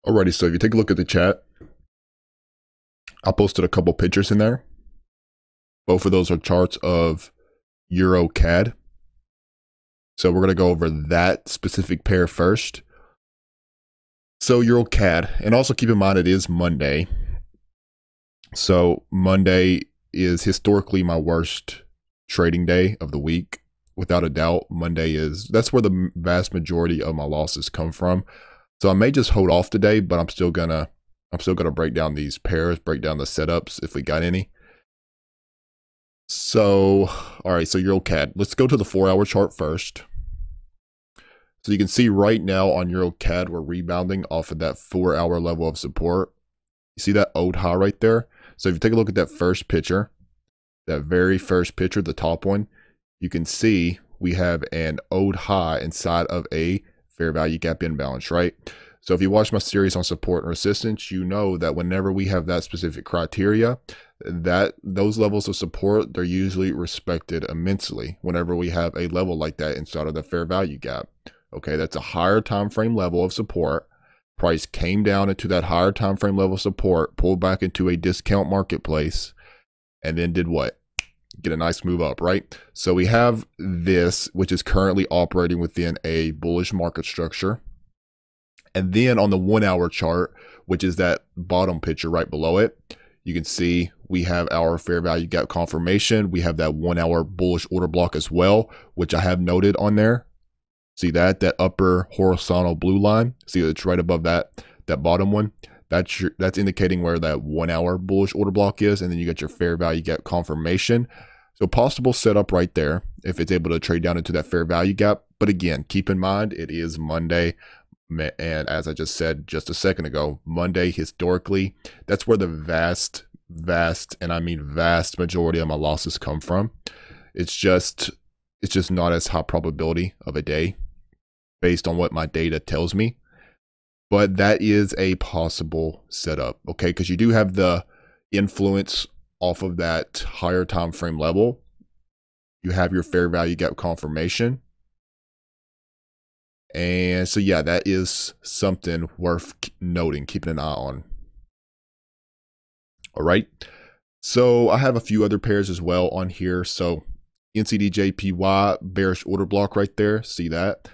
Alrighty, so if you take a look at the chat, I posted a couple pictures in there. Both of those are charts of Euro CAD. So we're going to go over that specific pair first. So Euro CAD, and also keep in mind it is Monday. So Monday is historically my worst trading day of the week. Without a doubt, that's where the vast majority of my losses come from. So I may just hold off today, but I'm still gonna break down these pairs, break down the setups if we got any. So, all right, so Euro CAD. Let's go to the 4-hour chart first. So you can see right now on Euro CAD, we're rebounding off of that 4-hour level of support. You see that old high right there? So if you take a look at that first picture, that very first picture, the top one, you can see we have an old high inside of a fair value gap imbalance, right? So if you watch my series on support and resistance, you know that whenever we have that specific criteria, that those levels of support, they're usually respected immensely whenever we have a level like that inside of the fair value gap. Okay, that's a higher time frame level of support. Price came down into that higher time frame level of support, pulled back into a discount marketplace, and then did what? Get a nice move up, right? So we have this, which is currently operating within a bullish market structure. And then on the 1-hour chart, which is that bottom picture right below it, you can see we have our fair value gap confirmation. We have that 1-hour bullish order block as well, which I have noted on there. See that upper horizontal blue line? See, it's right above that bottom one. That's indicating where that 1-hour bullish order block is, and then you get your fair value gap confirmation. So possible setup right there if it's able to trade down into that fair value gap. But again, keep in mind it is Monday, and as I just said just a second ago, Monday historically, that's where the vast, and I mean vast majority of my losses come from. It's just not as high probability of a day based on what my data tells me. But that is a possible setup, okay? Because you do have the influence off of that higher time frame level. You have your fair value gap confirmation. And so, yeah, that is something worth noting, keeping an eye on. All right. So I have a few other pairs as well on here. So NCDJPY, bearish order block right there. See that?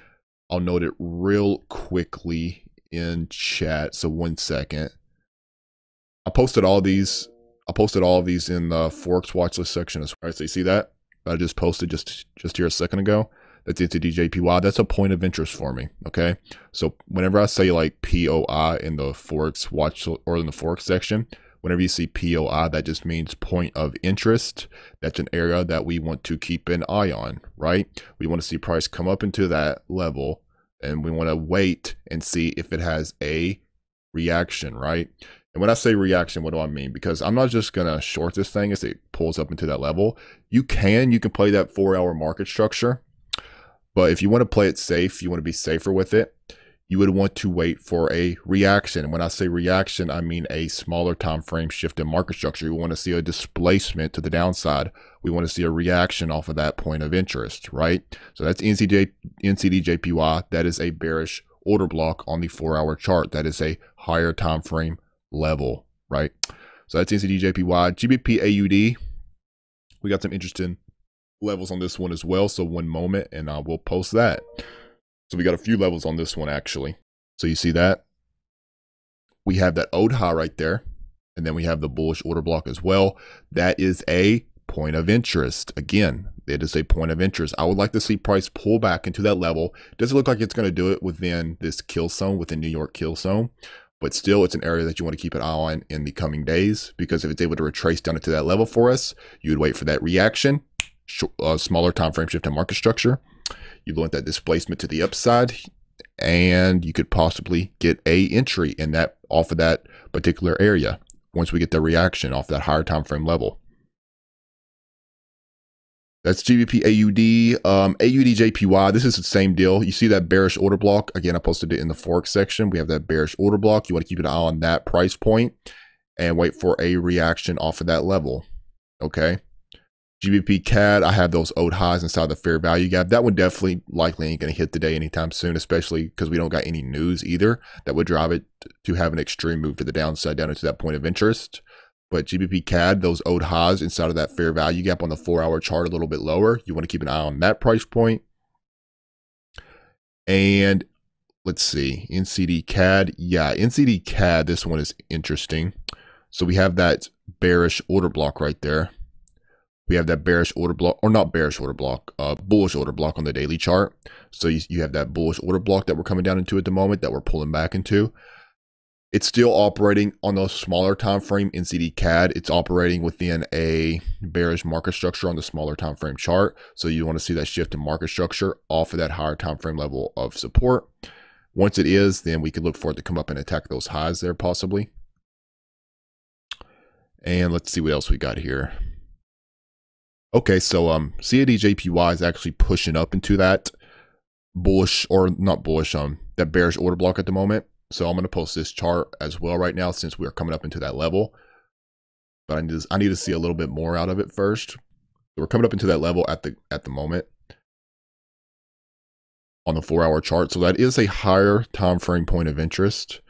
I'll note it real quickly in chat. So 1 second. I posted all these in the Forex watch list section as well. So you see that? I just posted just here a second ago. That's NCDJPY. That's a point of interest for me. Okay. So whenever I say like POI in the Forex watch or in the Forex section, whenever you see POI, that just means point of interest. That's an area that we want to keep an eye on, right? We want to see price come up into that level, and we want to wait and see if it has a reaction, right? And when I say reaction, what do I mean? Because I'm not just going to short this thing as it pulls up into that level. You can play that 4-hour market structure. But if you want to play it safe, you want to be safer with it, you would want to wait for a reaction. And when I say reaction, I mean a smaller time frame shift in market structure. We want to see a displacement to the downside. We want to see a reaction off of that point of interest, right? So that's NCDJPY. That is a bearish order block on the 4-hour chart. That is a higher time frame level, right? So that's NCDJPY. GBP AUD. We got some interesting levels on this one as well. So 1 moment and I will post that. So we got a few levels on this one actually. So you see that? We have that old high right there. And then we have the bullish order block as well. That is a point of interest. Again, it is a point of interest. I would like to see price pull back into that level. Doesn't look like it's going to do it within this kill zone, within New York kill zone. But still, it's an area that you want to keep an eye on in the coming days. Because if it's able to retrace down into that level for us, you would wait for that reaction. Smaller time frame shift in market structure. You want that displacement to the upside, and you could possibly get a entry in that off of that particular area once we get the reaction off that higher time frame level. That's GBP AUD. AUD JPY, this is the same deal. You see that bearish order block? Again, I posted it in the Forex section. We have that bearish order block. You want to keep an eye on that price point and wait for a reaction off of that level. Okay. GBP CAD, I have those old highs inside the fair value gap. That one definitely likely ain't going to hit today anytime soon, especially because we don't got any news either that would drive it to have an extreme move to the downside down into that point of interest. But GBP CAD, those old highs inside of that fair value gap on the 4-hour chart a little bit lower. You want to keep an eye on that price point. And let's see, NCD CAD. Yeah, NCD CAD, this one is interesting. So we have that bearish order block right there. We have that bearish order block, or not bearish order block, bullish order block on the daily chart. So you have that bullish order block that we're coming down into at the moment that we're pulling back into. It's still operating on the smaller time frame NCD CAD. It's operating within a bearish market structure on the smaller time frame chart. So you want to see that shift in market structure off of that higher time frame level of support. Once it is, then we could look for it to come up and attack those highs there possibly. And let's see what else we got here. Okay, so CAD-JPY is actually pushing up into that bullish, or not bullish, that bearish order block at the moment. So I'm going to post this chart as well right now since we are coming up into that level. But I need to see a little bit more out of it first. So we're coming up into that level at the moment on the 4-hour chart. So that is a higher time frame point of interest.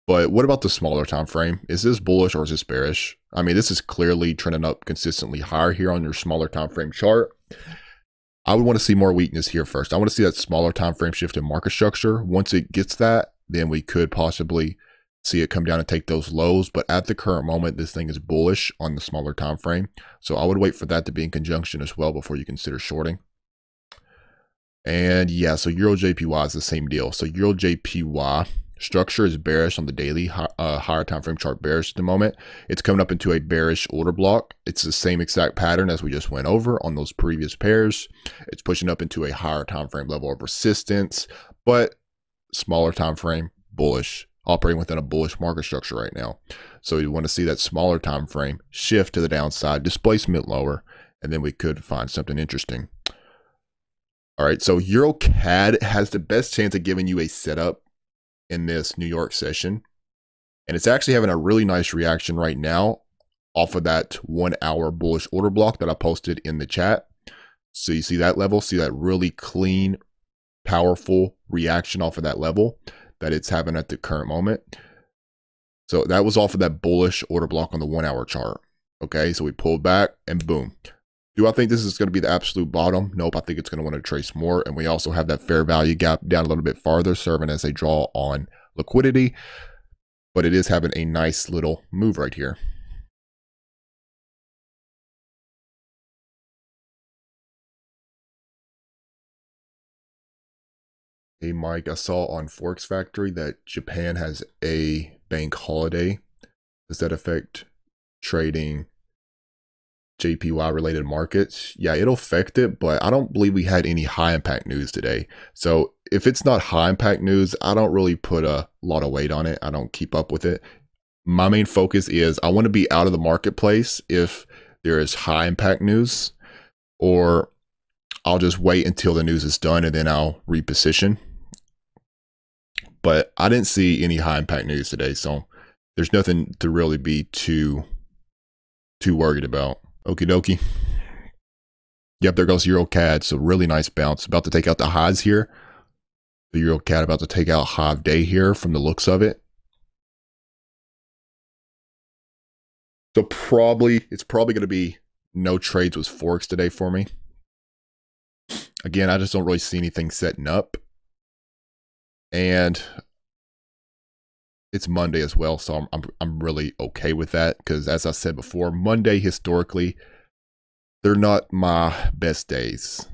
But what about the smaller time frame? Is this bullish or is this bearish? I mean, this is clearly trending up consistently higher here on your smaller time frame chart. I would want to see more weakness here first. I want to see that smaller time frame shift in market structure. Once it gets that, then we could possibly see it come down and take those lows. But at the current moment, this thing is bullish on the smaller time frame. So I would wait for that to be in conjunction as well before you consider shorting. And yeah, so Euro JPY is the same deal. So Euro JPY structure is bearish on the daily, higher time frame chart bearish at the moment. It's coming up into a bearish order block. It's the same exact pattern as we just went over on those previous pairs. It's pushing up into a higher time frame level of resistance, but smaller time frame bullish, operating within a bullish market structure right now. So you want to see that smaller time frame shift to the downside, displacement lower, and then we could find something interesting. All right, so Euro CAD has the best chance of giving you a setup in this New York session. And it's actually having a really nice reaction right now off of that 1-hour bullish order block that I posted in the chat. So you see that level, see that really clean, powerful reaction off of that level that it's having at the current moment. So that was off of that bullish order block on the 1-hour chart. Okay, so we pulled back and boom. Do I think this is going to be the absolute bottom? Nope, I think it's going to want to trace more. And we also have that fair value gap down a little bit farther, serving as a draw on liquidity. But it is having a nice little move right here. Hey, Mike, I saw on Forex Factory that Japan has a bank holiday. Does that affect trading JPY related markets? Yeah, it'll affect it, but I don't believe we had any high impact news today. So if it's not high impact news, I don't really put a lot of weight on it. I don't keep up with it. My main focus is I want to be out of the marketplace if there is high impact news, or I'll just wait until the news is done and then I'll reposition. But I didn't see any high impact news today, so there's nothing to really be too worried about. Okie dokie. Yep, there goes Euro CAD. So really nice bounce. About to take out the highs here. The Euro CAD about to take out high of day here from the looks of it. So it's probably going to be no trades with Forex today for me. Again, I just don't really see anything setting up. And it's Monday as well, so I'm really okay with that, because as I said before, Monday historically, they're not my best days.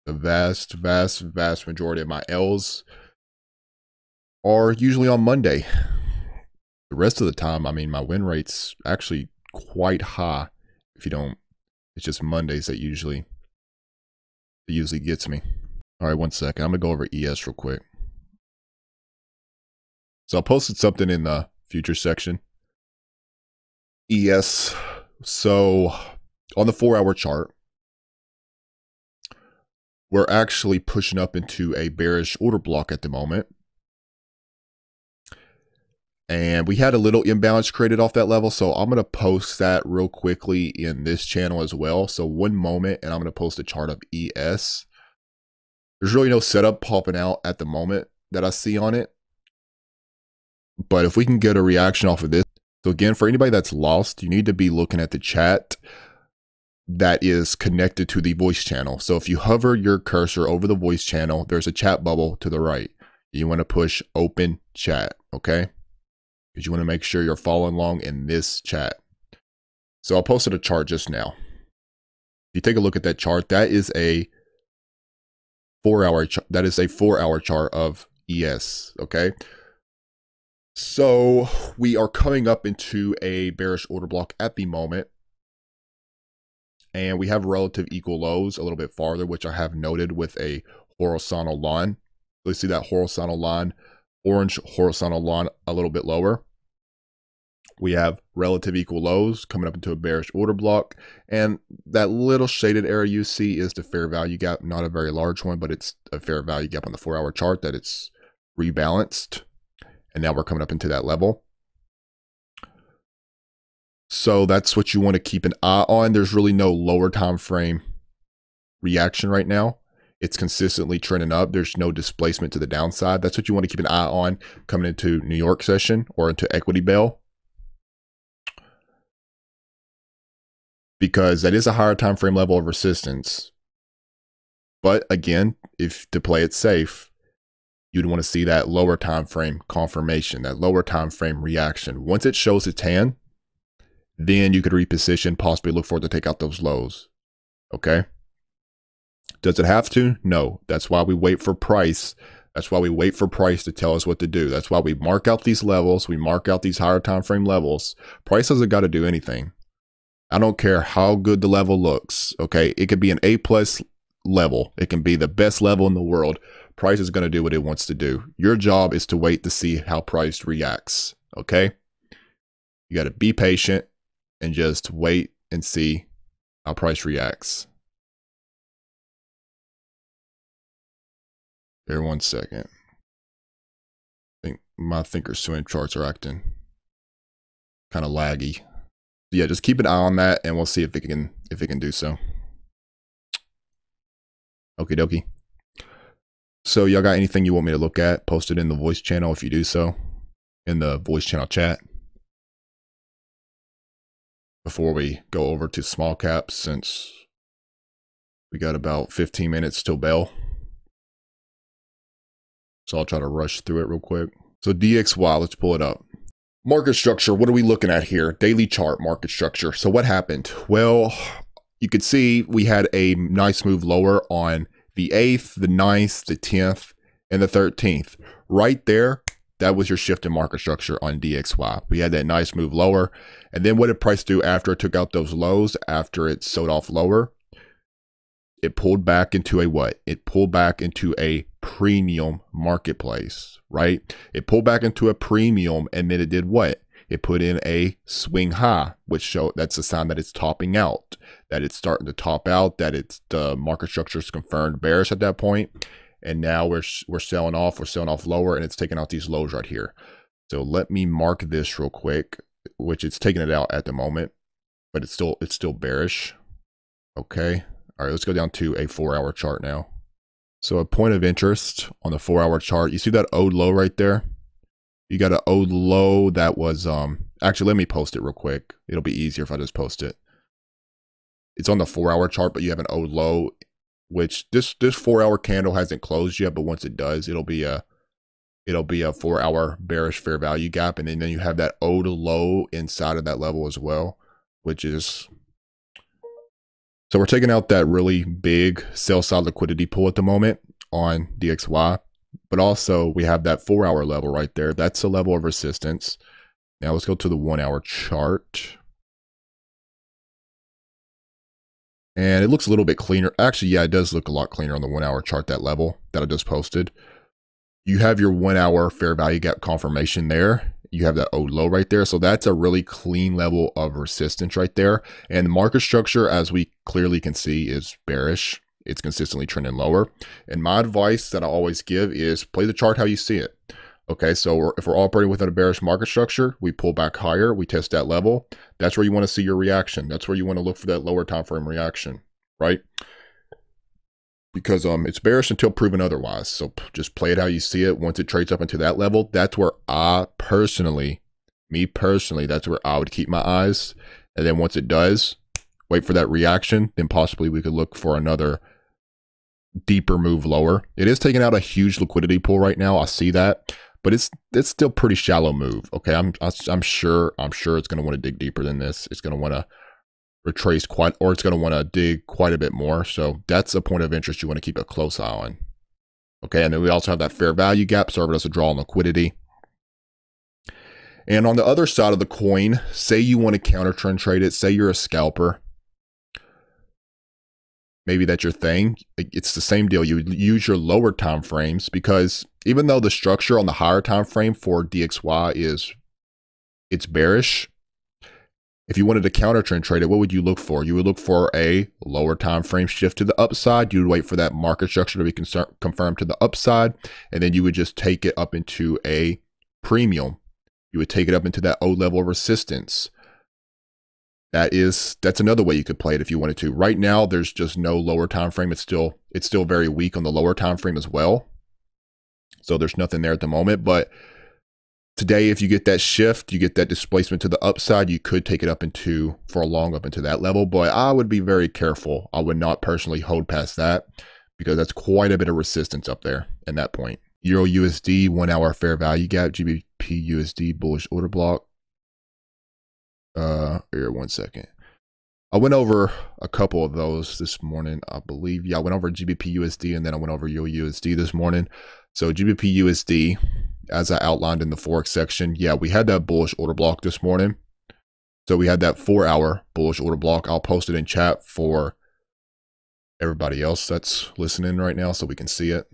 The vast majority of my L's are usually on Monday. The rest of the time, I mean, my win rate's actually quite high. If you don't, it's just Mondays that usually gets me. All right, 1 second. I'm gonna go over ES real quick. So I posted something in the future section. ES. So on the 4-hour chart, we're actually pushing up into a bearish order block at the moment. And we had a little imbalance created off that level. So I'm going to post that real quickly in this channel as well. So one moment, and I'm going to post a chart of ES. There's really no setup popping out at the moment that I see on it. But if we can get a reaction off of this. So again, for anybody that's lost, you need to be looking at the chat that is connected to the voice channel. So if you hover your cursor over the voice channel, there's a chat bubble to the right. You want to push open chat, okay? Because you want to make sure you're following along in this chat. So I posted a chart just now. If you take a look at that chart, that is a 4-hour chart of ES, okay? So we are coming up into a bearish order block at the moment. And we have relative equal lows a little bit farther, which I have noted with a horizontal line. So you see that horizontal line, orange horizontal line a little bit lower. We have relative equal lows coming up into a bearish order block. And that little shaded area you see is the fair value gap. Not a very large one, but it's a fair value gap on the 4-hour chart that it's rebalanced. And now we're coming up into that level. So that's what you want to keep an eye on. There's really no lower time frame reaction right now. It's consistently trending up. There's no displacement to the downside. That's what you want to keep an eye on coming into New York session or into equity bell. Because that is a higher time frame level of resistance. But again, if to play it safe, you'd want to see that lower time frame confirmation, that lower time frame reaction. Once it shows its hand, then you could reposition, possibly look for it to take out those lows. Okay? Does it have to? No. That's why we wait for price. That's why we wait for price to tell us what to do. That's why we mark out these levels. We mark out these higher time frame levels. Price hasn't got to do anything. I don't care how good the level looks. Okay? It could be an A+ level. It can be the best level in the world. Price is going to do what it wants to do. Your job is to wait to see how price reacts. Okay? You got to be patient and just wait and see how price reacts. Here, 1 second. I think my Thinkorswim charts are acting kind of laggy. Yeah, just keep an eye on that, and we'll see if it can do so. Okie dokie. So y'all got anything you want me to look at? Post it in the voice channel if you do so, in the voice channel chat. Before we go over to small caps, since we got about 15 minutes till bell. So I'll try to rush through it real quick. So DXY, let's pull it up. Market structure, what are we looking at here? Daily chart market structure. So what happened? Well, you could see we had a nice move lower on the 8th, the 9th, the 10th, and the 13th. Right there, that was your shift in market structure on DXY. We had that nice move lower. And then what did price do after it took out those lows, after it sold off lower? It pulled back into a what? It pulled back into a premium marketplace, right? It pulled back into a premium, and then it did what? It put in a swing high, which showed that's a sign that it's topping out, that it's starting to top out, that it's the market structure is confirmed bearish at that point. And now we're selling off lower, and it's taking out these lows right here. So let me mark this real quick, which it's taking it out at the moment, but it's still bearish. Okay. All right, let's go down to a 4-hour chart now. So a point of interest on the 4-hour chart, you see that old low right there? You got an old low that was, actually, let me post it real quick. It'll be easier if I just post it. It's on the 4-hour chart, but you have an old low, which this 4-hour candle hasn't closed yet, but once it does, it'll be a 4-hour bearish fair value gap. And then you have that old low inside of that level as well, which is, so we're taking out that really big sell side liquidity pull at the moment on DXY, but also we have that 4-hour level right there. That's a level of resistance. Now let's go to the 1-hour chart. And it looks a little bit cleaner. Actually, yeah, it does look a lot cleaner on the 1-hour chart, that level that I just posted. You have your 1-hour fair value gap confirmation there. You have that old low right there. So that's a really clean level of resistance right there. And the market structure, as we clearly can see, is bearish. It's consistently trending lower. And my advice that I always give is play the chart how you see it. Okay, so if we're operating within a bearish market structure, we pull back higher, we test that level. That's where you want to see your reaction. That's where you want to look for that lower time frame reaction, right? Because it's bearish until proven otherwise. So just play it how you see it. Once it trades up into that level, that's where me personally, that's where I would keep my eyes. And then once it does, wait for that reaction. Then possibly we could look for another deeper move lower. It is taking out a huge liquidity pool right now. I see that, but it's still pretty shallow move. Okay, I'm sure it's going to want to dig deeper than this. It's going to want to retrace quite, or it's going to want to dig quite a bit more. So that's a point of interest you want to keep a close eye on. Okay, and then we also have that fair value gap serving as a draw on liquidity. And on the other side of the coin, say you want to counter trend trade it, say you're a scalper. Maybe that's your thing. It's the same deal. You would use your lower time frames, because even though the structure on the higher time frame for DXY it's bearish, if you wanted to counter trend trade it, what would you look for? You would look for a lower time frame shift to the upside. You would wait for that market structure to be confirmed to the upside, and then you would just take it up into a premium. You would take it up into that O level resistance. That's another way you could play it if you wanted to. Right now, there's just no lower time frame. It's still very weak on the lower time frame as well. So there's nothing there at the moment. But today, if you get that shift, you get that displacement to the upside, you could take it up into for a long up into that level. But I would be very careful. I would not personally hold past that, because that's quite a bit of resistance up there in that point. Euro USD 1 hour fair value gap, GBP USD bullish order block. Here, 1 second. I went over a couple of those this morning, I believe. Yeah, I went over GBP USD, and then I went over Euro USD this morning. So GBP USD, as I outlined in the Forex section, yeah, we had that bullish order block this morning. So we had that 4 hour bullish order block. I'll post it in chat for everybody else that's listening right now so we can see it.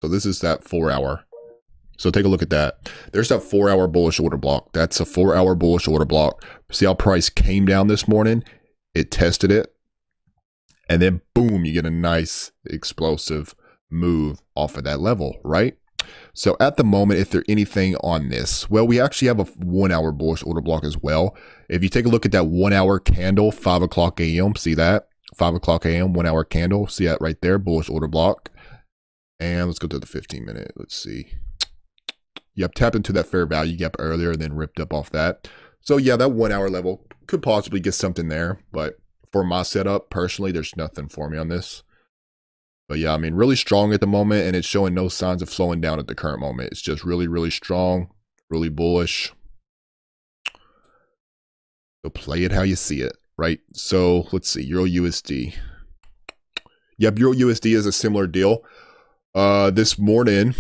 So this is that 4 hour. So take a look at that. There's that 4 hour bullish order block. That's a 4 hour bullish order block. See how price came down this morning? It tested it. And then boom, you get a nice explosive move off of that level, right? So at the moment, if there's anything on this, well, we actually have a 1 hour bullish order block as well. If you take a look at that 1 hour candle, 5 o'clock a.m., see that? 5 o'clock a.m., 1 hour candle. See that right there, bullish order block. And let's go to the 15 minute. Let's see. Yep, tapped into that fair value gap earlier and then ripped up off that. So yeah, that 1 hour level could possibly get something there. But for my setup, personally, there's nothing for me on this. But yeah, I mean, really strong at the moment, and it's showing no signs of slowing down at the current moment. It's just really, really strong, really bullish. So play it how you see it, right? So let's see, Euro USD. Yep, Euro USD is a similar deal. This morning,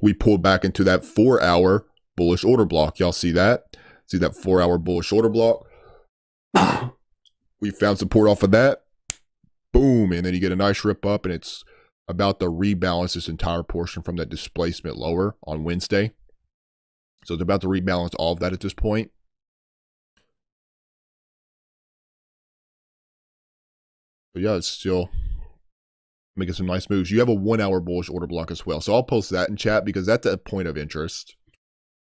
we pulled back into that 4 hour bullish order block. Y'all see that? See that 4 hour bullish order block? We found support off of that. Boom. And then you get a nice rip up, and it's about to rebalance this entire portion from that displacement lower on Wednesday. So it's about to rebalance all of that at this point. But yeah, it's still making some nice moves. You have a 1 hour bullish order block as well. So I'll post that in chat because that's a point of interest.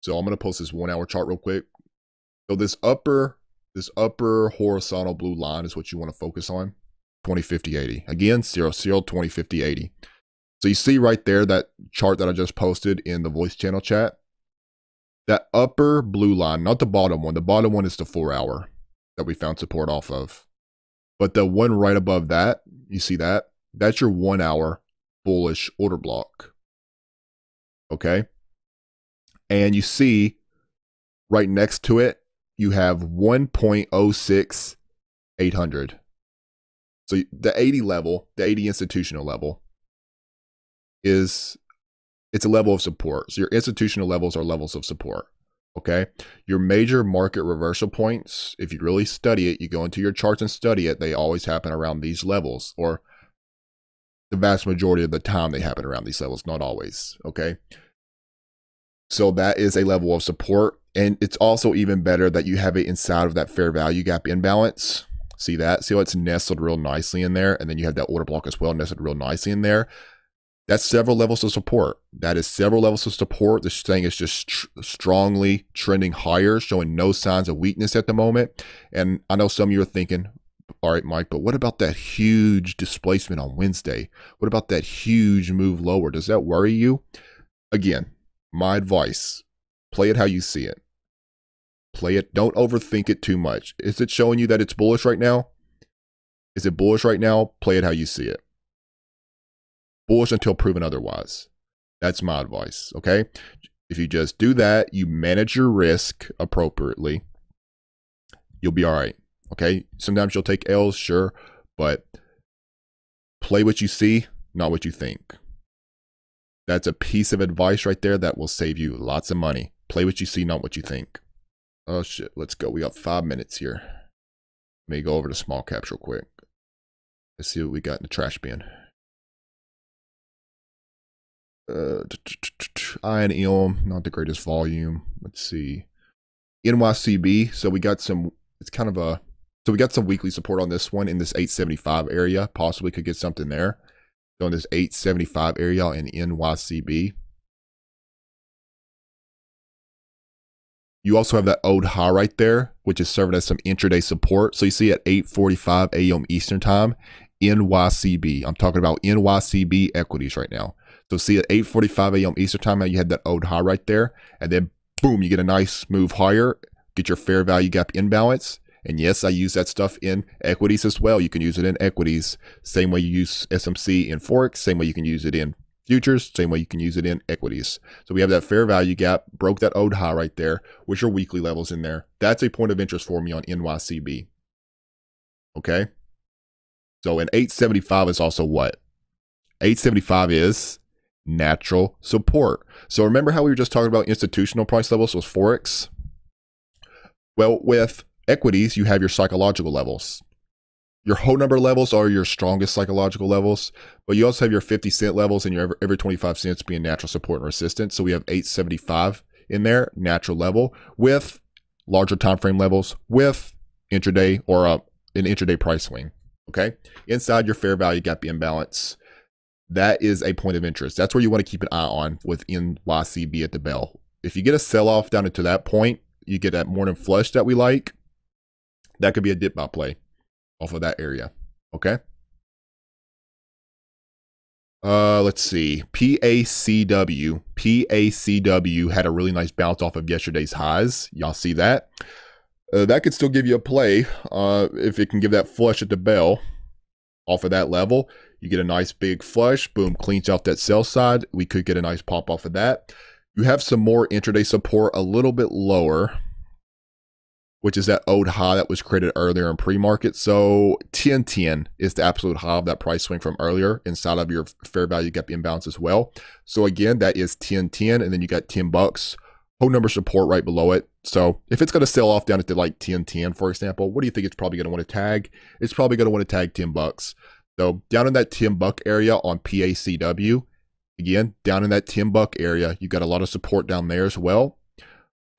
So I'm going to post this 1 hour chart real quick. So this upper horizontal blue line is what you want to focus on. 2050-80. Again, 2050-80. So you see right there that chart that I just posted in the voice channel chat. That upper blue line, not the bottom one. The bottom one is the 4 hour that we found support off of. But the one right above that, you see that? That's your 1 hour bullish order block. Okay. And you see right next to it, you have 1.06800. So the 80 level, the 80 institutional level it's a level of support. So your institutional levels are levels of support. Okay. Your major market reversal points, if you really study it, you go into your charts and study it, they always happen around these levels, or the vast majority of the time they happen around these levels, not always. Okay. So that is a level of support. And it's also even better that you have it inside of that fair value gap imbalance. See that? See how it's nestled real nicely in there? And then you have that order block as well, nestled real nicely in there. That's several levels of support. That is several levels of support. This thing is just strongly trending higher, showing no signs of weakness at the moment. And I know some of you are thinking, all right, Mike, but what about that huge displacement on Wednesday? What about that huge move lower? Does that worry you? Again, my advice, play it how you see it. Play it. Don't overthink it too much. Is it showing you that it's bullish right now? Is it bullish right now? Play it how you see it. Bullish until proven otherwise. That's my advice, okay? If you just do that, you manage your risk appropriately, you'll be all right, okay? Sometimes you'll take L's, sure, but play what you see, not what you think. That's a piece of advice right there that will save you lots of money. Play what you see, not what you think. Oh, shit. Let's go. We got 5 minutes here. Let me go over to small caps real quick. Let's see what we got in the trash bin. INM, not the greatest volume. Let's see. NYCB. So we got some, it's kind of a, so we got some weekly support on this one in this 875 area. Possibly could get something there. So in this 875 area in NYCB. You also have that old high right there, which is serving as some intraday support. So you see at 8:45 a.m. Eastern time, NYCB. I'm talking about NYCB equities right now. So see at 8:45 a.m. Eastern time, now you had that old high right there. And then boom, you get a nice move higher, get your fair value gap imbalance. And yes, I use that stuff in equities as well. You can use it in equities. Same way you use SMC in Forex, same way you can use it in futures, same way you can use it in equities. So we have that fair value gap, broke that old high right there, with your weekly levels in there. That's a point of interest for me on NYCB. Okay? So an 875 is also what? 875 is natural support. So remember how we were just talking about institutional price levels with Forex? Well, with equities, you have your psychological levels. Your whole number levels are your strongest psychological levels, but you also have your 50 cent levels and your every 25 cents being natural support and resistance. So we have 875 in there, natural level, with larger time frame levels, with intraday or an intraday price swing. Okay, inside your fair value gap imbalance, that is a point of interest. That's where you want to keep an eye on with NYCB at the bell. If you get a sell-off down into that point, you get that morning flush that we like. That could be a dip buy play off of that area. Okay. Let's see. PACW. PACW had a really nice bounce off of yesterday's highs. Y'all see that? That could still give you a play if it can give that flush at the bell off of that level. You get a nice big flush. Boom, cleans out that sell side. We could get a nice pop off of that. You have some more intraday support a little bit lower, which is that old high that was created earlier in pre-market. So 1010 is the absolute high of that price swing from earlier inside of your fair value gap imbalance as well. So again, that is 1010, and then you got $10. Whole number support right below it. So if it's going to sell off down at the like 1010, for example, what do you think it's probably going to want to tag? It's probably going to want to tag $10. So down in that $10 area on PACW, again, down in that $10 area, you got a lot of support down there as well.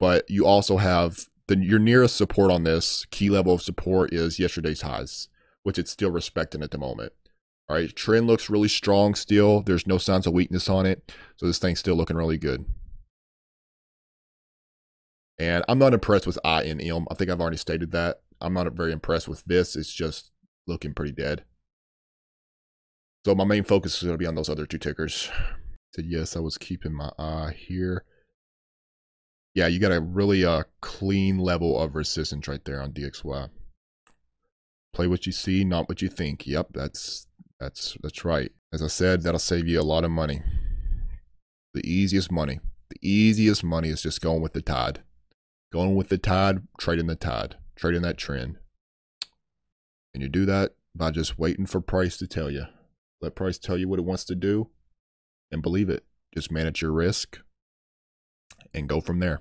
But you also have your nearest support on this key level of support is yesterday's highs, which it's still respecting at the moment. All right, trend looks really strong still. There's no signs of weakness on it. So this thing's still looking really good. And I'm not impressed with INM. I think I've already stated that. I'm not very impressed with this. It's just looking pretty dead. So my main focus is going to be on those other two tickers. So yes, I was keeping my eye here. Yeah, you got a really clean level of resistance right there on DXY. Play what you see, not what you think. Yep, that's right. As I said, that'll save you a lot of money. The easiest money. The easiest money is just going with the tide. Going with the tide, trading the tide, trading that trend. And you do that by just waiting for price to tell you. Let price tell you what it wants to do and believe it. Just manage your risk and go from there.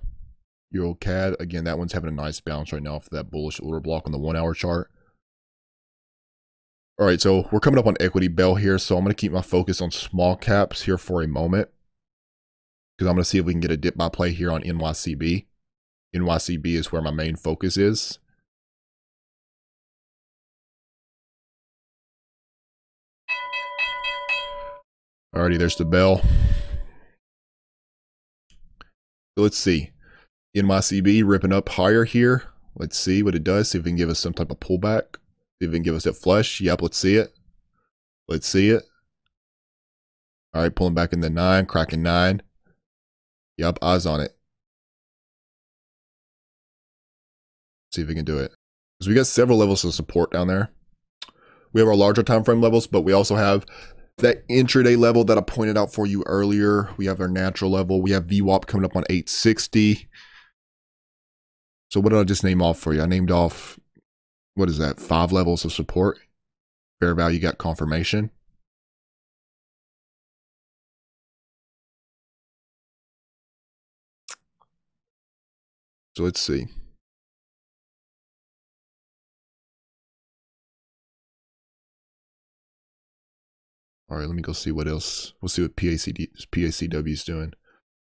Euro CAD, again, that one's having a nice bounce right now for that bullish order block on the 1 hour chart. All right, so we're coming up on equity bell here, so I'm going to keep my focus on small caps here for a moment because I'm going to see if we can get a dip buy play here on NYCB. NYCB is where my main focus is. Alrighty, there's the bell. So let's see. NYCB ripping up higher here. Let's see what it does. See if it can give us some type of pullback. See if it can give us that flush. Yep, let's see it. Let's see it. All right, pulling back in the 9, cracking 9. Yep, eyes on it. See if we can do it. So we got several levels of support down there. We have our larger time frame levels, but we also have that intraday level that I pointed out for you earlier. We have our natural level. We have VWAP coming up on 860. So what did I just name off for you? I named off, what is that? 5 levels of support. Fair value got confirmation. So let's see. All right, let me go see what else. We'll see what PACW is doing.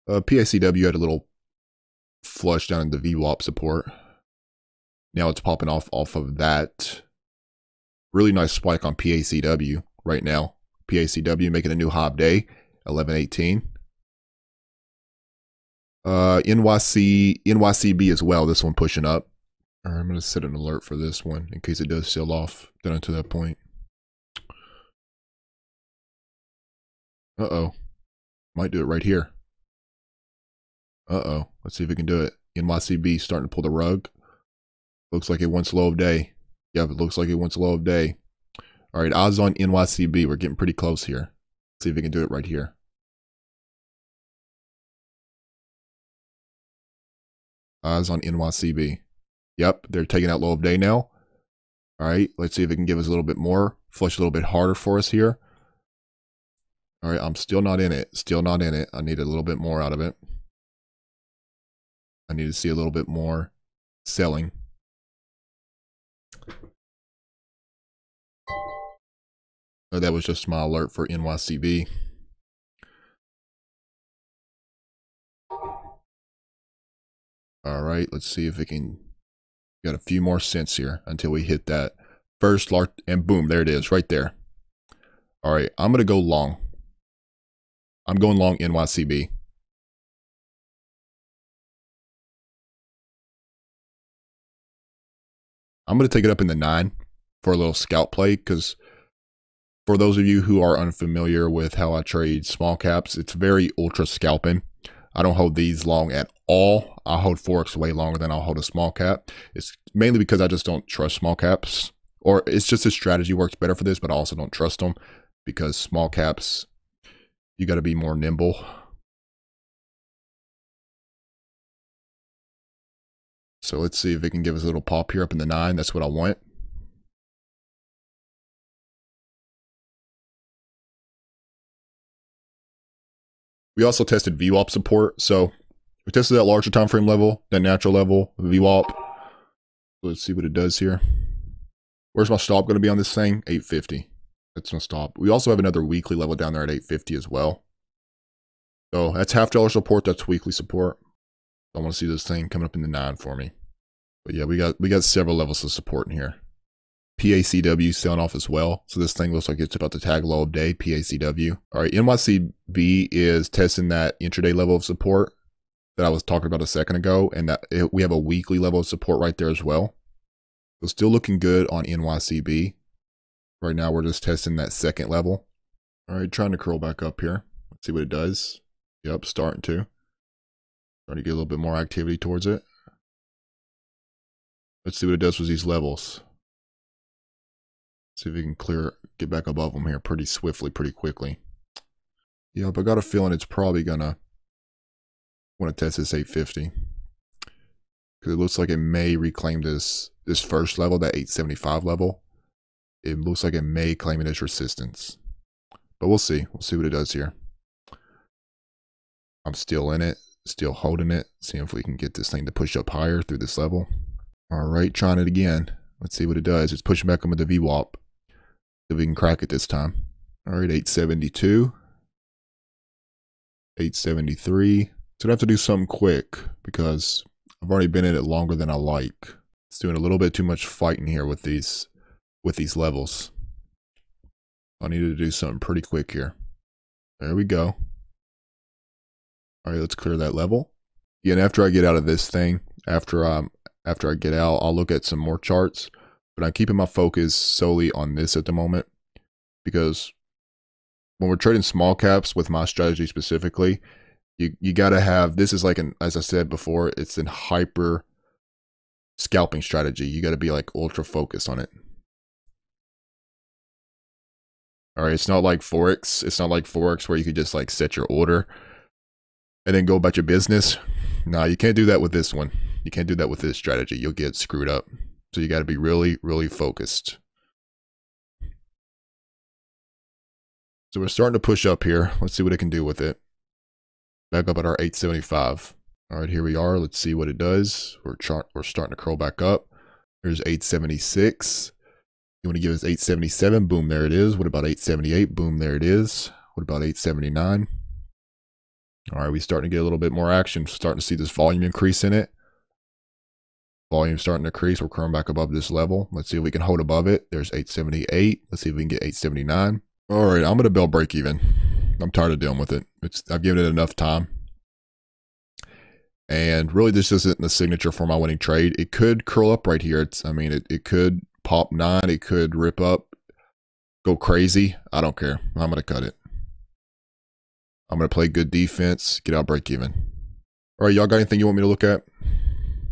PACW had a little flush down in the VWAP support. Now it's popping off of that. Really nice spike on PACW right now. PACW making a new high day, 1118. NYCB as well. This one pushing up. All right, I'm going to set an alert for this one in case it does sell off down to that point. Uh-oh. Might do it right here. Uh-oh. Let's see if we can do it. NYCB starting to pull the rug. Looks like it wants low of day. Yeah, it looks like it wants low of day. All right, odds on NYCB. We're getting pretty close here. Let's see if we can do it right here. Eyes on NYCB. Yep, they're taking out low of day now. All right, let's see if it can give us a little bit more. Flush a little bit harder for us here. All right, I'm still not in it. Still not in it. I need a little bit more out of it. I need to see a little bit more selling. Oh, that was just my alert for NYCB. All right, let's see if we can got a few more cents here until we hit that first large, and boom, there it is right there. All right, I'm going to go long. I'm going long NYCB. I'm going to take it up in the 9 for a little scalp play, because for those of you who are unfamiliar with how I trade small caps, it's very ultra scalping. I don't hold these long at all. I hold Forex way longer than I'll hold a small cap. It's mainly because I just don't trust small caps, or it's just a strategy works better for this, but I also don't trust them because small caps, you got to be more nimble. So let's see if it can give us a little pop here up in the 9. That's what I want. We also tested VWAP support. So we tested that larger time frame level, that natural level, VWAP. Let's see what it does here. Where's my stop going to be on this thing? 850. That's my stop. We also have another weekly level down there at 850 as well. So that's $half support. That's weekly support. I want to see this thing coming up in the 9 for me. But yeah, we got several levels of support in here. PACW selling off as well. So this thing looks like it's about to tag low of day, PACW. All right, NYCB is testing that intraday level of support that I was talking about a second ago. And we have a weekly level of support right there as well. So still looking good on NYCB. Right now, we're just testing that second level. All right, trying to curl back up here. Let's see what it does. Yep, starting to get a little bit more activity towards it. Let's see what it does with these levels. See if we can get back above them here pretty swiftly, pretty quickly. Yep, I got a feeling it's probably gonna want to test this 850. Because it looks like it may reclaim this first level, that 875 level. It looks like it may claim it as resistance. But we'll see. We'll see what it does here. I'm still in it, still holding it, seeing if we can get this thing to push up higher through this level. All right, trying it again. Let's see what it does. It's pushing back on with the VWAP. See if we can crack it this time. All right, 872. 873. So I have to do something quick because I've already been in it longer than I like. It's doing a little bit too much fighting here with these levels. I needed to do something pretty quick here. There we go. All right, let's clear that level. Yeah, and after I get out of this thing, after I get out, I'll look at some more charts. But I'm keeping my focus solely on this at the moment, because when we're trading small caps with my strategy specifically, you got to have, this is like an, as I said before, it's an hyper scalping strategy. You got to be like ultra focused on it. All right, it's not like Forex. It's not like Forex where you could just like set your order and then go about your business. No, you can't do that with this one. You can't do that with this strategy. You'll get screwed up. So you got to be really, really focused. So we're starting to push up here. Let's see what it can do with it. Back up at our 875. All right, here we are. Let's see what it does. We're starting to curl back up. There's 876. You want to give us 877? Boom, there it is. What about 878? Boom, there it is. What about 879? All right, we're starting to get a little bit more action. Starting to see this volume increase in it. Volume starting to increase. We're curling back above this level. Let's see if we can hold above it. There's 878. Let's see if we can get 879. All right, I'm going to build break even. I'm tired of dealing with it. I've given it enough time. And really, this isn't the signature for my winning trade. It could curl up right here. It could pop 9. It could rip up, go crazy. I don't care. I'm going to cut it. I'm going to play good defense, get out break even. All right, y'all got anything you want me to look at?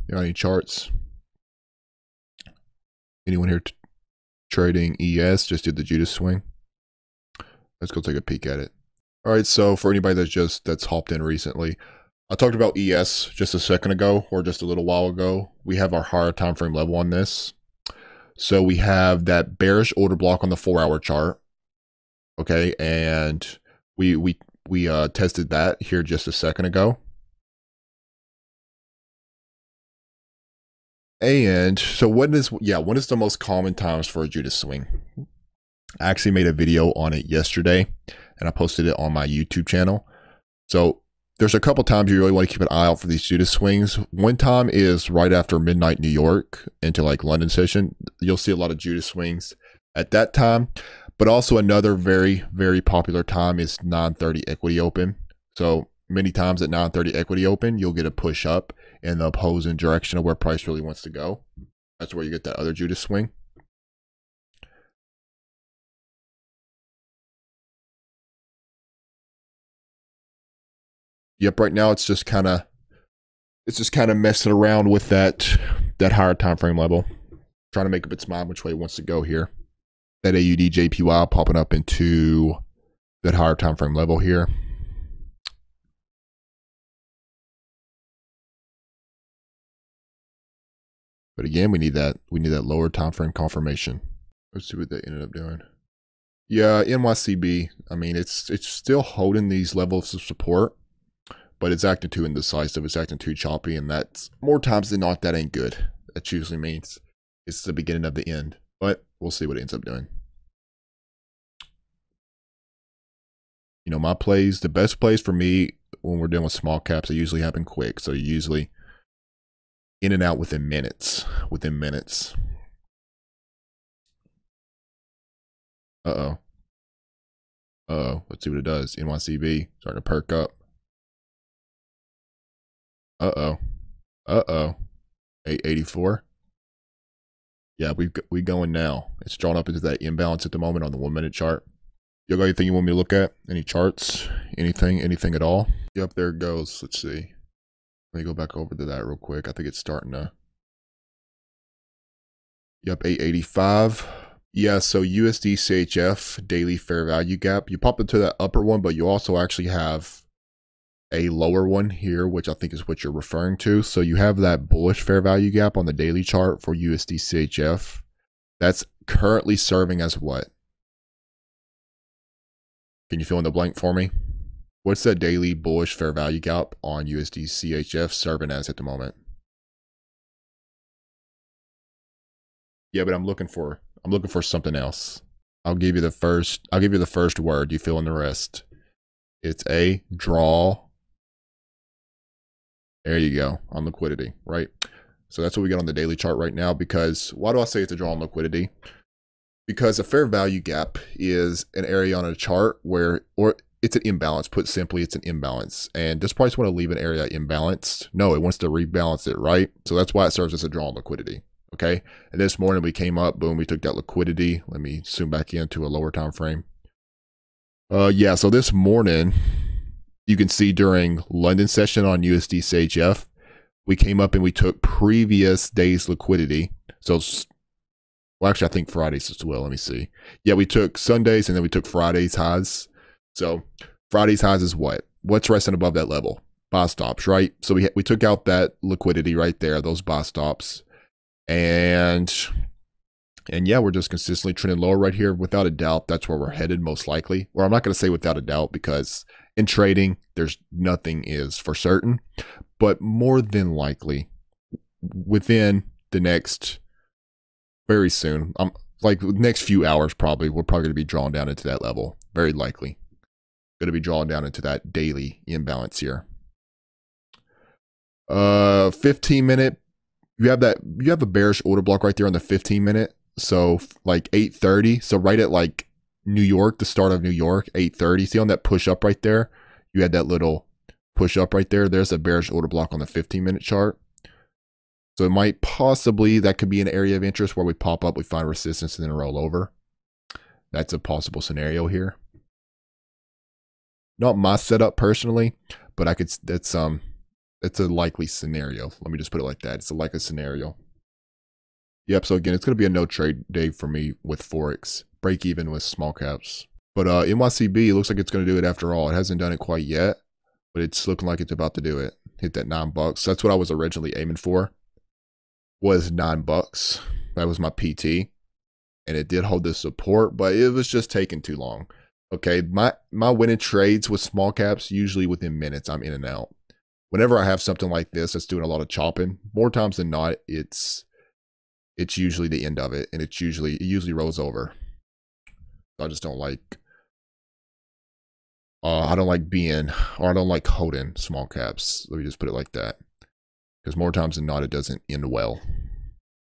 You got any charts? Anyone here trading ES? Just did the Judas swing. Let's go take a peek at it. All right, so for anybody that's hopped in recently, I talked about ES just a second ago, or just a little while ago. We have our higher time frame level on this. So we have that bearish order block on the 4-hour chart. Okay, and we tested that here just a second ago. And so when is the most common times for a Judas swing? I actually made a video on it yesterday, and I posted it on my YouTube channel. So there's a couple times you really want to keep an eye out for these Judas swings. One time is right after midnight New York into like London session. You'll see a lot of Judas swings at that time. But also another very, very popular time is 9:30 equity open. So many times at 9:30 equity open, you'll get a push up in the opposing direction of where price really wants to go. That's where you get that other Judas swing. Yep, right now it's just kind of messing around with that higher time frame level, trying to make up its mind which way it wants to go here. That AUD JPY popping up into that higher time frame level here. But again, we need that lower time frame confirmation. Let's see what they ended up doing. Yeah, NYCB. I mean, it's still holding these levels of support, but it's acting too indecisive. It's acting too choppy, and that's more times than not, that ain't good. That usually means it's the beginning of the end. But we'll see what it ends up doing. You know, my plays, the best plays for me when we're dealing with small caps, they usually happen quick. So usually in and out within minutes. Uh-oh. Let's see what it does. NYCB starting to perk up. Uh-oh. 884. Yeah, we going now. It's drawn up into that imbalance at the moment on the 1-minute chart. You got anything you want me to look at? Any charts? Anything at all? Yep, there it goes. Let's see. Let me go back over to that real quick. I think it's starting to. Yep, 885. Yeah, so USD CHF daily fair value gap. You pop into that upper one, but you also actually have a lower one here, which I think is what you're referring to. So you have that bullish fair value gap on the daily chart for USD CHF. That's currently serving as what? Can you fill in the blank for me? What's that daily bullish fair value gap on USD CHF serving as at the moment? Yeah, but I'm looking for something else. I'll give you the first word. You fill in the rest. It's a draw. There you go, on liquidity, right? So that's what we got on the daily chart right now. Because why do I say it's a draw on liquidity? Because a fair value gap is an area on a chart where, or it's an imbalance. Put simply, it's an imbalance. And this price want to leave an area imbalanced. No, it wants to rebalance it, right? So that's why it serves as a draw on liquidity. Okay. And this morning we came up, boom, we took that liquidity. Let me zoom back into a lower time frame. Yeah, so this morning, you can see during London session on USD CHF, we came up and we took previous day's liquidity. So, well, actually, I think Fridays as well. Let me see. Yeah, we took Sundays and then we took Fridays highs. So Friday's highs is what? What's resting above that level? Buy stops, right? So we took out that liquidity right there, those buy stops. And yeah, we're just consistently trending lower right here. Without a doubt, that's where we're headed most likely. Or I'm not going to say without a doubt because in trading, nothing is for certain. But more than likely, within the next, very soon, like the next few hours probably, we're probably going to be drawn down into that level. Very likely. Going to be drawn down into that daily imbalance here. 15 minute, you have a bearish order block right there on the 15 minute. So like 8:30. So right at like New York, the start of New York, 8:30. See on that push up right there? You had that little push up right there. There's a bearish order block on the 15-minute chart. So it might possibly, that could be an area of interest where we pop up, we find resistance and then roll over. That's a possible scenario here. Not my setup personally, but it's a likely scenario. Let me just put it like that. It's a likely scenario. Yep, so again, it's going to be a no trade day for me with Forex. Break even with small caps. But NYCB looks like it's going to do it after all. It hasn't done it quite yet, but it's looking like it's about to do it. Hit that $9. That's what I was originally aiming for. Was $9. That was my PT. And it did hold the support, but it was just taking too long. Okay, my winning trades with small caps, usually within minutes, I'm in and out. Whenever I have something like this that's doing a lot of chopping, more times than not, it's usually the end of it, and it usually rolls over. I just don't like, I don't like holding small caps. Let me just put it like that, because more times than not, it doesn't end well.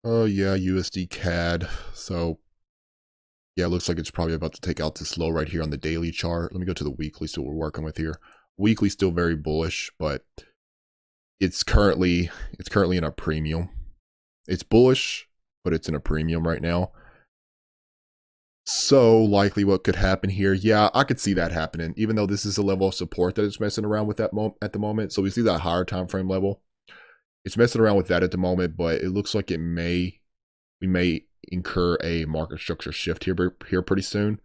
Oh yeah, USD CAD. So yeah, it looks like it's probably about to take out this low right here on the daily chart. Let me go to the weekly, see what we're working with here. Weekly still very bullish, but it's currently in a premium. It's bullish, but it's in a premium right now. So likely what could happen here. Yeah, I could see that happening, even though this is a level of support that it's messing around with at the moment. So we see that higher time frame level. It's messing around with that at the moment, but it looks like we may incur a market structure shift here pretty soon.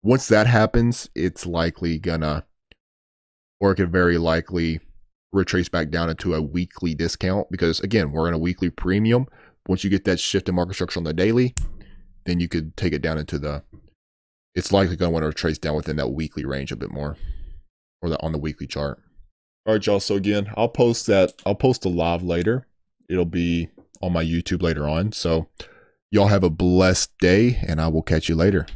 Once that happens, it's likely gonna, or it could very likely retrace back down into a weekly discount, because again, we're in a weekly premium. Once you get that shift in market structure on the daily, then you could take it down into it's likely going to want to retrace down within that weekly range a bit more, or on the weekly chart. All right, y'all. So again, I'll post a live later. It'll be on my YouTube later on. So y'all have a blessed day, and I will catch you later.